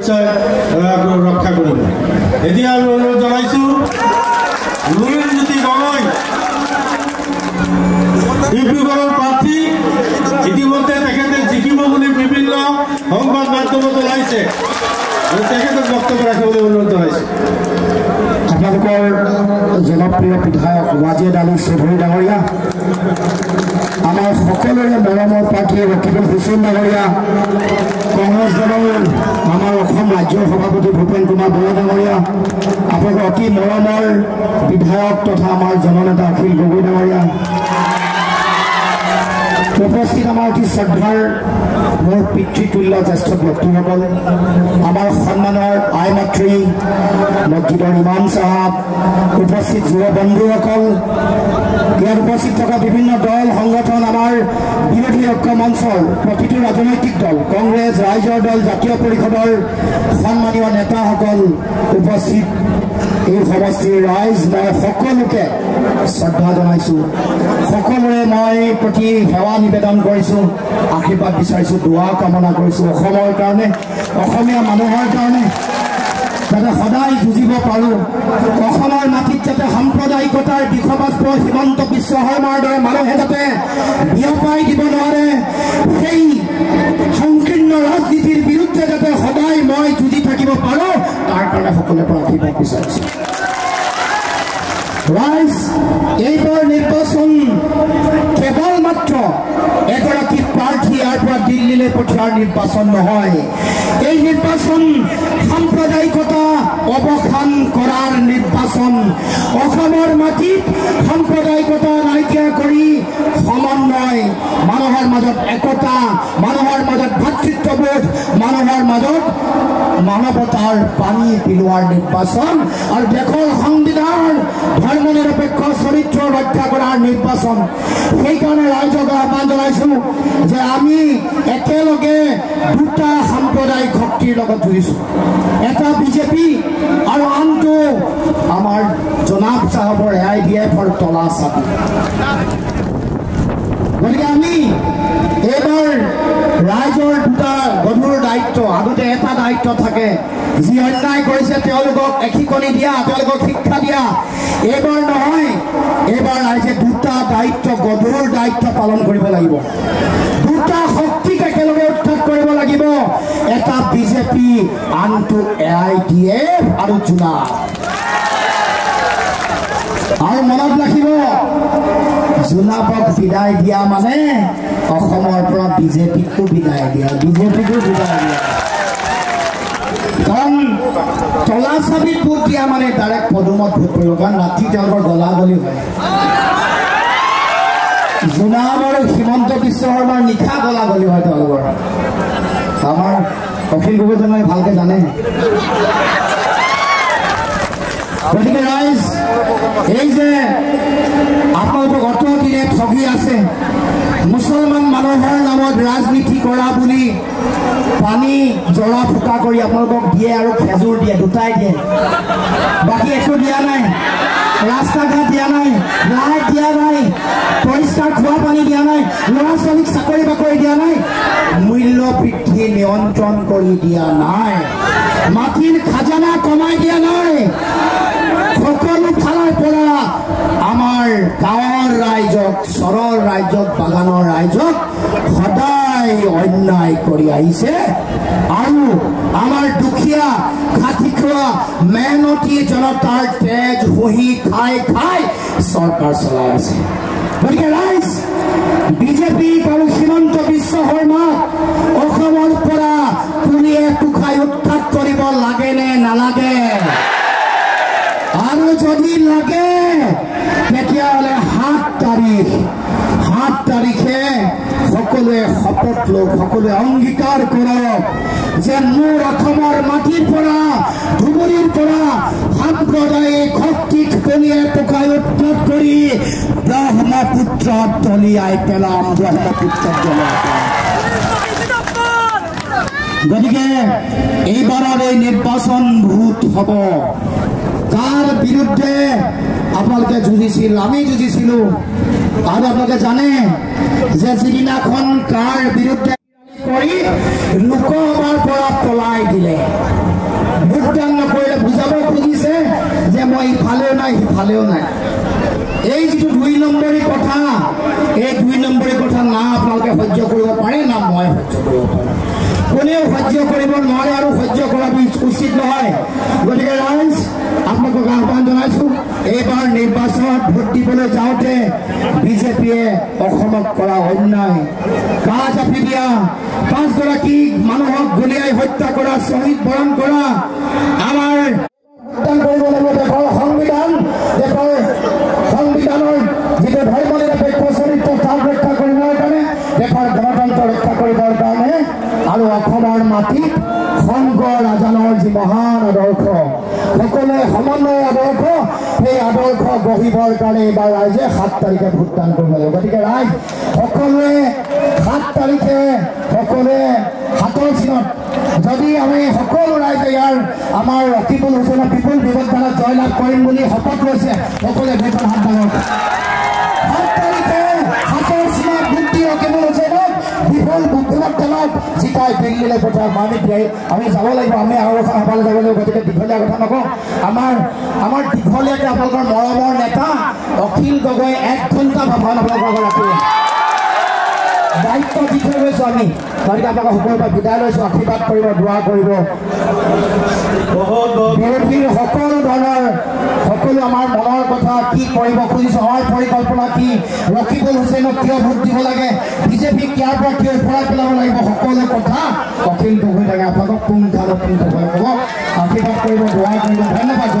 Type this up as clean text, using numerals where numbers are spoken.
নিশ্চয় ৰক্ষা কৰিব। এতিয়া আমি অনুৰোধ জনাইছো লুৰিণজ্যোতি গগৈ ডিব্ৰুগড়ৰ প্ৰাৰ্থী। ইতিমধ্যে তেখেতে জিকিব বুলি বিভিন্ন সংবাদ মাধ্যমত ওলাইছে। তেখেতক বক্তব্য ৰাখিবলৈ অনুৰোধ জনাইছো। আপোনালোকৰ জনপ্ৰিয় বিধায়ক ৱাজেদ আলী চৌধুৰী ডাঙৰীয়া, আমাৰ সকলোৰে মৰমৰ প্ৰাৰ্থী ৰকিবুল হুছেইন ডাঙৰীয়া, কংগ্ৰেছ দলৰ আমাৰ অসম ৰাজ্যৰ সভাপতি ভূপেন কুমাৰ বৰা ডাঙৰীয়া, আপোনালোকৰ অতি মৰমৰ বিধায়ক তথা আমাৰ জননেতা অখিল গগৈ ডাঙৰীয়া, উপস্থিত আমাৰ অতি শ্ৰদ্ধাৰ মোৰ পিতৃতুল্য জ্যেষ্ঠ ব্যক্তিসকল, আমাৰ সন্মানৰ আই মাতৃ মছজিদৰ ইমাম চাহাব, উপস্থিত যুৱ বন্ধুসকল, ইয়াত উপস্থিত থকা বিভিন্ন দল সংগঠন, আমাৰ বিৰোধী ঐক্য মঞ্চৰ প্ৰতিটো ৰাজনৈতিক দল, কংগ্ৰেছ, ৰাইজৰ দল, জাতীয় পৰিষদৰ সন্মানীয় নেতাসকল উপস্থিত, এই সমষ্টিৰ ৰাইজ, মই সকলোকে শ্ৰদ্ধা জনাইছোঁ। সকলোৰে মই প্ৰতি সেৱা নিবেদন কৰিছোঁ, আশীৰ্বাদ বিচাৰিছোঁ, দুৱা কামনা কৰিছোঁ অসমৰ কাৰণে, অসমীয়া মানুহৰ কাৰণে, যাতে সদায় যুঁজিব পাৰোঁ। অসমৰ মাটিত যাতে সাম্প্ৰদায়িকতাৰ বিষবাস্প হিমন্ত বিশ্ব শৰ্মাৰ দৰে মানুহে যাতে বিয়পাই দিব নোৱাৰে, সেই সংকীৰ্ণ ৰাজনীতিৰ বিৰুদ্ধে যাতে সদায় মই যুঁজি থাকিব পাৰোঁ, তাৰ কাৰণে সকলোৰে পৰা আশীৰ্বাদ বিচাৰিছোঁ। ৰাইজ, এইবাৰ নিৰ্বাচন কেৱল মাত্ৰ এগৰাকী প্ৰাৰ্থী ইয়াৰ পৰা দিল্লীলৈ পঠিওৱাৰ নিৰ্বাচন নহয়। এই নিৰ্বাচন সাম্প্ৰদায়িকতা অৱসান কৰাৰ নিৰ্বাচন। অসমৰ মাটিত সাম্প্ৰদায়িকতা নাইকিয়া কৰি সমন্বয়, মানুহৰ মাজত একতা, মানুহৰ মাজত ভাতৃত্ববোধ, মানুহৰ মাজত মানৱতাৰ পানী পিলোৱাৰ নিৰ্বাচন আৰু দেশৰ সংবিধান ধৰ্মনিৰপেক্ষ চৰিত্ৰ ৰক্ষা কৰাৰ নিৰ্বাচন। সেইকাৰণে ৰাইজক আহ্বান জনাইছোঁ যে আমি একেলগে দুটা সাম্প্ৰদায়িক শক্তিৰ লগত যুঁজিছোঁ, এটা বিজেপি আৰু আনটো আমাৰ জনাব চাহাবৰ AIDFৰ তলা চাবি। গতিকে আমি এইবাৰ ৰাইজৰ দুটা গধুৰ দায়িত্ব, আগতে এটা দায়িত্ব থাকে, যি অন্যায় কৰিছে তেওঁলোকক এশিকনি দিয়া, তেওঁলোকক শিক্ষা দিয়া। এইবাৰ নহয়, এইবাৰ ৰাইজে দুটা দায়িত্ব, গধুৰ দায়িত্ব পালন কৰিব লাগিব। দুটা শক্তিক একেলগে উৎখাত কৰিব লাগিব, এটা বিজেপি, আনটো AIDF আৰু জোনাব। আৰু মনত ৰাখিব, জোনাবক বিদায় দিয়া মানে অসমৰ পৰা বিজেপিকো বিদায় দিয়া, বিজেপিকো বিদায় দিয়া। কাৰণ তলা চাবিত ভোট দিয়া মানে ডাইৰেক্ট পদুমত ভোট পৰিব, কাৰণ ৰাতি তেওঁলোকৰ গলাগলি হয়। জোনাব আৰু হিমন্ত বিশ্ব শৰ্মাৰ নিশা গলাগলি হয় তেওঁলোকৰ। আমাৰ অখিল গগৈজনে ভালকে জানে। গতিকে ৰাইজ, এই যে আপোনালোকক অতদিনে ঠগি আছে, মুছলমান মানুহৰ নামত ৰাজনীতি কৰা বুলি পানী জৰা ফুকা কৰি আপোনালোকক দিয়ে আৰু খেজুৰ দিয়ে, দুটাই দিয়ে, বাকী একো দিয়া নাই। ৰাস্তা ঘাট দিয়া নাই, লাইট দিয়া নাই, পৰিষ্কাৰ খোৱা পানী দিয়া নাই, ল'ৰা ছোৱালীক চাকৰি বাকৰি দিয়া নাই, মূল্য বৃদ্ধি নিয়ন্ত্ৰণ কৰি দিয়া নাই, মাটিৰ খাজানা কমাই দিয়া নাই। সকলো ফালৰ পৰা আমাৰ গাঁৱৰ ৰাইজক, চৰৰ ৰাইজক, বাগানৰ ৰাইজক সদায় অন্যায় কৰি আহিছে আৰু আমাৰ দুখীয়া ঘাটি খোৱা মেহনতি জনতাৰ তেজ শুহি খাই খাই চৰকাৰ চলাই আছে। গতিকে ৰাইজ, বিজেপি আৰু হিমন্ত বিশ্ব শৰ্মাক অসমৰ পৰা পুলিয়ে টুকাই উৎখাত কৰিব লাগে নে নালাগে? আৰু যদি লাগে তেতিয়াহ'লে 7 তাৰিখে সকলোৱে শপত লওক, সকলোৱে অংগীকাৰ কৰক যে মোৰ অসমৰ মাটিৰ পৰা, ধুবুৰীৰ পৰা সাম্প্ৰদায়িক শক্তিক পুলিয়ে টুকাই উৎখাত কৰি ব্ৰহ্মপুত্ৰত দলিয়াই পেলাম, ব্ৰহ্মপুত্ৰত দলিয়াই পেলাম। গতিকে এইবাৰৰ এই নিৰ্বাচন ভোট হ'ব। কাৰ বিৰুদ্ধে আপোনালোকে যুঁজিছিল, আমি যুঁজিছিলোঁ। আৰু আপোনালোকে জানে যে যিদিনাখন কাৰ বিৰুদ্ধে কৰি লোকসভাৰ পৰা পলাই দিলে, দেখুৱাব খুজিছে যে মই ইফালেও নাই সিফালেও নাই। এই যিটো 2 নম্বৰী কথা, এই 2 নম্বৰী কথা না আপোনালোকে সহ্য কৰিব পাৰে না মই সহ্য কৰিব পাৰোঁ। কোনেও সহ্য কৰিব নোৱাৰে আৰু সহ্য কৰাটো উচিত নহয়। গতিকে ৰাইজ আপোনালোকক আহ্বান জনাইছোঁ, এইবাৰ নিৰ্বাচনত ভোট দিবলৈ যাওঁতে বিজেপিয়ে অসমত কৰা অন্যায়, গা জাপি দিয়া, 5 গৰাকী মানুহক গুলীয়াই হত্যা কৰা, শ্বহীদ বৰণ কৰা, আমাৰ ভোটদান কৰিব লাগিব। দেশৰ সংবিধানৰ যিটো ধৰ্ম নিৰপেক্ষ চৰিত্ৰ তাক ৰক্ষা কৰিবৰ কাৰণে, দেশৰ গণতন্ত্ৰ ৰক্ষা কৰিবৰ কাৰণে আৰু অসমৰ মাটিত শংকৰ ৰাজানৰ যি মহান আদৰ্শ, সকলোৱে সমন্বয় আদৰ্শ, সেই আদৰ্শ গঢ়িবৰ কাৰণে এইবাৰ ৰাইজে 7 তাৰিখে ভোটদান কৰিব লাগিব। গতিকে ৰাইজ সকলোৱে 7 তাৰিখে সকলোৱে হাতৰ চিনত যদি আমি সকলো ৰাইজে ইয়াৰ আমাৰ ৰকিবুল হুছেইনক বিপুল বিপদত জয়লাভ কৰিম বুলি শপত লৈছে, সকলোৱে ভোটৰ হাত ডাঙৰ 7 তাৰিখে হাতৰ চিনত ভোট দি ৰকিবুল হুছেইনক বিপুল বিপদত জিকাই দিল্লীলৈ পঠিয়াই মানি দিয়াই আমি যাব লাগিব। আমি আৰু এখন সভালৈ যাব লাগিব। গতিকে দীঘলীয়া কথা নকওঁ, আমাৰ দীঘলীয়াকৈ আপোনালোকৰ মৰমৰ নেতা অখিল গগৈ 1 ঘণ্টা ভাষণ আপোনালোকৰ ৰাখিব, দায়িত্ব দি থৈ গৈছোঁ আমি। গতিকে আপোনালোকক সকলোৰে পৰা বিদায় লৈছোঁ, আশীৰ্বাদ কৰিব, দোৱা কৰিব। বিৰোধীৰ সকলো ধৰণৰ সকলো আমাৰ মনৰ কথা কি কৰিব খুজিছোঁ, আমাৰ পৰিকল্পনা কি, ৰকিবুল হুছেইনক কিয় ভোট দিব লাগে, বিজেপিক ইয়াৰ পৰা কিয় উফৰাই পেলাব লাগিব, সকলো কথা অখিল গগৈ থাকে আপোনালোকক পুংখানুপুংখভাৱে ক'ব। আশীৰ্বাদ কৰিব, দোৱা কৰিব। ধন্যবাদ।